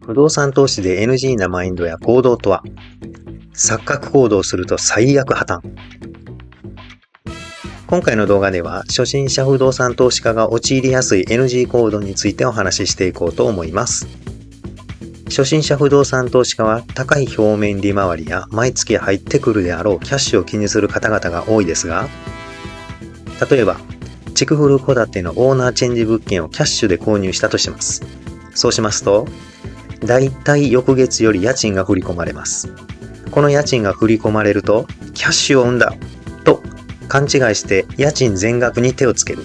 不動産投資で NG なマインドや行動とは？錯覚行動すると最悪破綻。今回の動画では初心者不動産投資家が陥りやすい NG 行動についてお話ししていこうと思います。初心者不動産投資家は高い表面利回りや毎月入ってくるであろうキャッシュを気にする方々が多いですが、例えば築古戸建てのオーナーチェンジ物件をキャッシュで購入したとします。そうしますと、だいたい翌月より家賃が振り込まれます。この家賃が振り込まれると、キャッシュを生んだと勘違いして家賃全額に手をつける。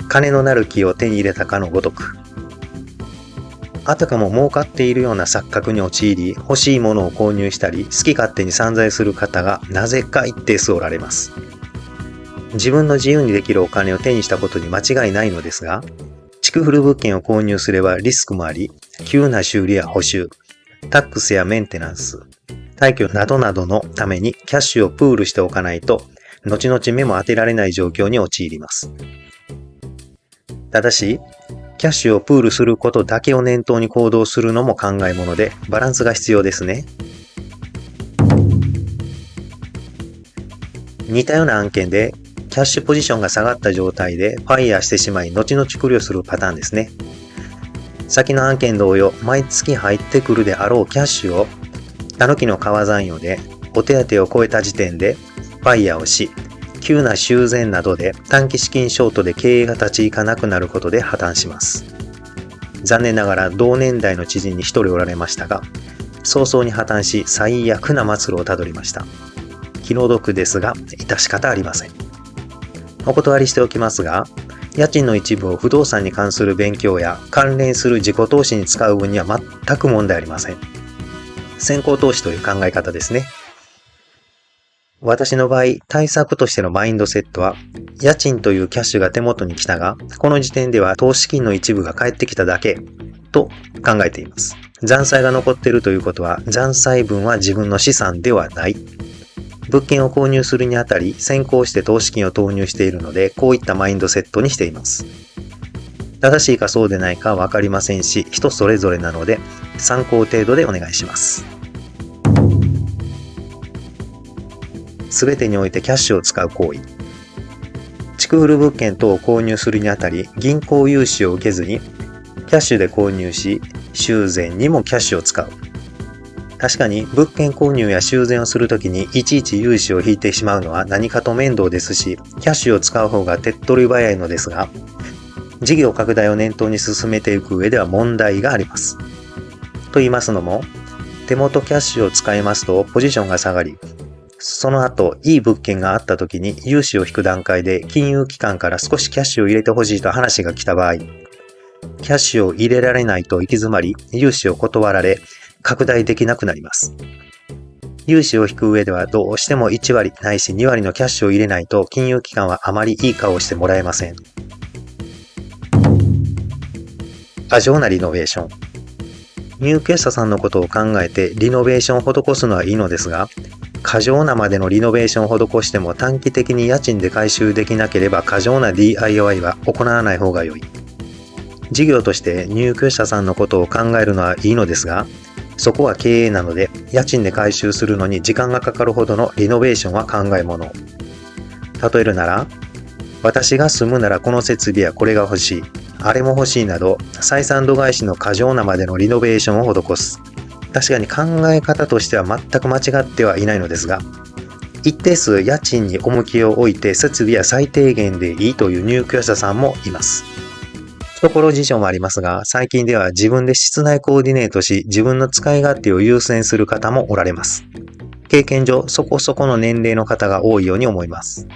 金のなる木を手に入れたかのごとく。あたかも儲かっているような錯覚に陥り、欲しいものを購入したり、好き勝手に散財する方がなぜか一定数おられます。自分の自由にできるお金を手にしたことに間違いないのですが、築古物件を購入すればリスクもあり、急な修理や補修、タックスやメンテナンス、退去などなどのためにキャッシュをプールしておかないと、後々目も当てられない状況に陥ります。ただし、キャッシュをプールすることだけを念頭に行動するのも考えもので、バランスが必要ですね。似たような案件で、キャッシュポジションが下がった状態でファイヤーしてしまい、後々苦慮するパターンですね。先の案件同様、毎月入ってくるであろうキャッシュを、たぬきの川残余でお手当を超えた時点でファイヤーをし、急な修繕などで短期資金ショートで経営が立ち行かなくなることで破綻します。残念ながら同年代の知人に一人おられましたが、早々に破綻し最悪な末路をたどりました。気の毒ですが、致し方ありません。お断りしておきますが、家賃の一部を不動産に関する勉強や関連する自己投資に使う分には全く問題ありません。先行投資という考え方ですね。私の場合、対策としてのマインドセットは、家賃というキャッシュが手元に来たが、この時点では投資金の一部が返ってきただけと考えています。残債が残っているということは、残債分は自分の資産ではない。物件を購入するにあたり、先行して投資金を投入しているので、こういったマインドセットにしています。正しいかそうでないかわかりませんし、人それぞれなので、参考程度でお願いします。すべてにおいてキャッシュを使う行為。築古物件等を購入するにあたり、銀行融資を受けずに、キャッシュで購入し、修繕にもキャッシュを使う。確かに物件購入や修繕をするときにいちいち融資を引いてしまうのは何かと面倒ですし、キャッシュを使う方が手っ取り早いのですが、事業拡大を念頭に進めていく上では問題があります。と言いますのも、手元キャッシュを使いますとポジションが下がり、その後いい物件があった時に融資を引く段階で金融機関から少しキャッシュを入れてほしいと話が来た場合、キャッシュを入れられないと行き詰まり、融資を断られ、拡大できなくなります。融資を引く上ではどうしても1割ないし2割のキャッシュを入れないと金融機関はあまりいい顔をしてもらえません。過剰なリノベーション。入居者さんのことを考えてリノベーションを施すのはいいのですが、過剰なまでのリノベーションを施しても短期的に家賃で回収できなければ過剰な DIY は行わない方が良い。事業として入居者さんのことを考えるのはいいのですが、そこは経営なので家賃で回収するのに時間がかかるほどのリノベーションは考えもの。例えるなら、私が住むならこの設備やこれが欲しい、あれも欲しいなど採算度外視の過剰なまでのリノベーションを施す。確かに考え方としては全く間違ってはいないのですが、一定数家賃に重きを置いて設備は最低限でいいという入居者さんもいます。懐事情もありますが、最近では自分で室内コーディネートし、自分の使い勝手を優先する方もおられます。経験上、そこそこの年齢の方が多いように思います。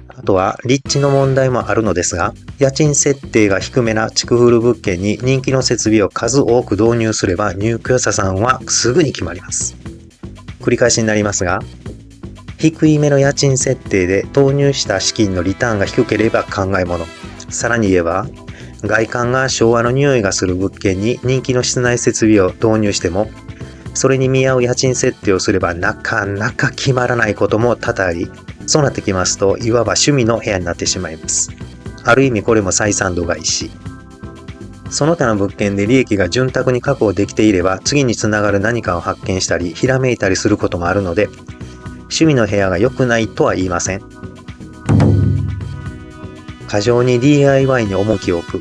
あとは、立地の問題もあるのですが、家賃設定が低めな築古物件に人気の設備を数多く導入すれば、入居者さんはすぐに決まります。繰り返しになりますが、低いめの家賃設定で投入した資金のリターンが低ければ考えもの。さらに言えば、外観が昭和の匂いがする物件に人気の室内設備を導入しても、それに見合う家賃設定をすればなかなか決まらないことも多々あり、そうなってきますと、いわば趣味の部屋になってしまいます。ある意味これも採算度外視。その他の物件で利益が潤沢に確保できていれば、次につながる何かを発見したり、ひらめいたりすることもあるので、趣味の部屋が良くないとは言いません。過剰に DIY に重きを置く。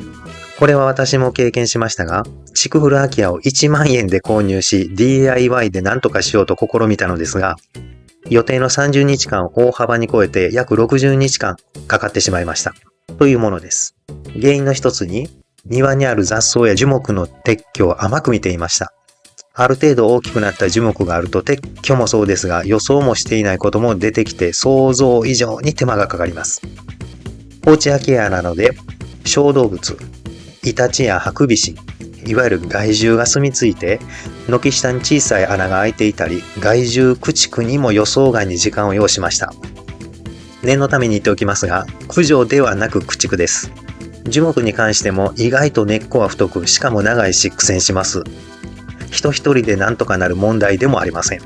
これは私も経験しましたが、築古空き家を1万円で購入し、DIY で何とかしようと試みたのですが、予定の30日間を大幅に超えて約60日間かかってしまいました。というものです。原因の一つに、庭にある雑草や樹木の撤去を甘く見ていました。ある程度大きくなった樹木があると撤去もそうですが、予想もしていないことも出てきて想像以上に手間がかかります。放置空き家なので、小動物、イタチやハクビシン、いわゆる害獣が住み着いて、軒下に小さい穴が開いていたり、害獣駆逐にも予想外に時間を要しました。念のために言っておきますが、駆除ではなく駆逐です。樹木に関しても意外と根っこは太く、しかも長いし苦戦します。人一人で何とかなる問題でもありません。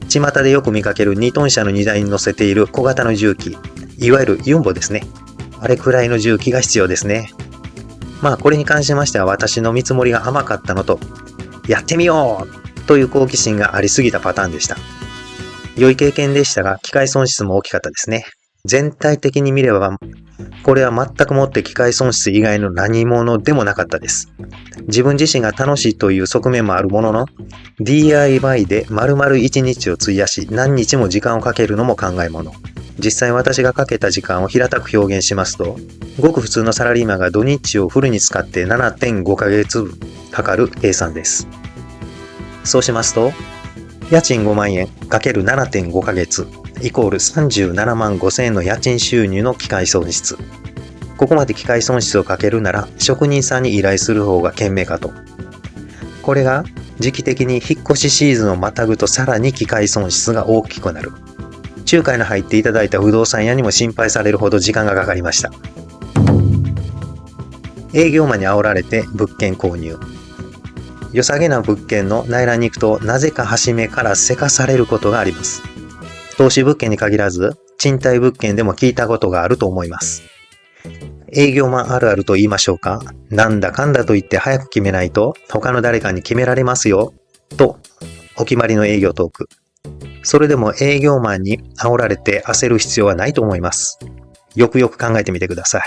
巷でよく見かける2トン車の荷台に乗せている小型の重機、いわゆるユンボですね。あれくらいの重機が必要ですね。まあこれに関しましては私の見積もりが甘かったのと、やってみようという好奇心がありすぎたパターンでした。良い経験でしたが、機械損失も大きかったですね。全体的に見れば、これは全くもって機械損失以外の何者でもなかったです。自分自身が楽しいという側面もあるものの、DIY で丸々1日を費やし、何日も時間をかけるのも考えもの。実際私がかけた時間を平たく表現しますと、ごく普通のサラリーマンが土日をフルに使って 7.5 ヶ月かかる計算です。そうしますと、家賃5万円 ×7.5 ヶ月イコール37万5千円の家賃収入の機械損失。ここまで機械損失をかけるなら職人さんに依頼する方が賢明かと。これが時期的に引っ越しシーズンをまたぐとさらに機械損失が大きくなる。仲介の入っていただいた不動産屋にも心配されるほど時間がかかりました。営業マンに煽られて物件購入。良さげな物件の内覧に行くとなぜか端目からせかされることがあります。投資物件に限らず賃貸物件でも聞いたことがあると思います。営業マンあるあると言いましょうか。なんだかんだと言って早く決めないと他の誰かに決められますよとお決まりの営業トーク。それでも営業マンに煽られて焦る必要はないと思います。よくよく考えてみてください。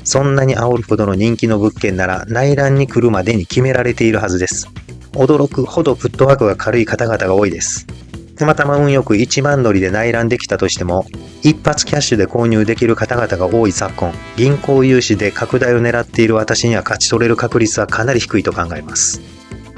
そんなに煽るほどの人気の物件なら内覧に来るまでに決められているはずです。驚くほどフットワークが軽い方々が多いです。たまたま運よく1万乗りで内覧できたとしても、一発キャッシュで購入できる方々が多い昨今、銀行融資で拡大を狙っている私には勝ち取れる確率はかなり低いと考えます。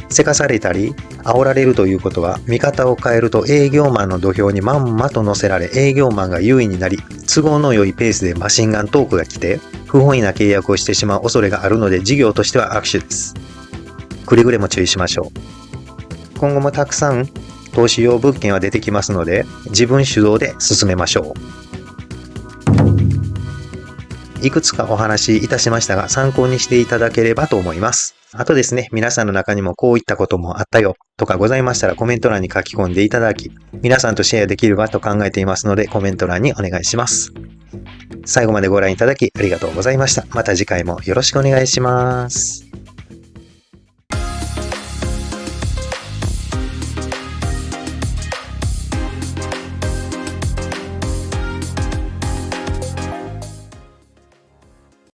せかされたり煽られるということは、見方を変えると営業マンの土俵にまんまと乗せられ、営業マンが優位になり、都合の良いペースでマシンガントークが来て不本意な契約をしてしまう恐れがあるので、事業としては悪手です。くれぐれも注意しましょう。今後もたくさん投資用物件は出てきますので、自分主導で進めましょう。いくつかお話しいたしましたが、参考にしていただければと思います。あとですね、皆さんの中にもこういったこともあったよとかございましたらコメント欄に書き込んでいただき、皆さんとシェアできればと考えていますので、コメント欄にお願いします。最後までご覧いただきありがとうございました。また次回もよろしくお願いします。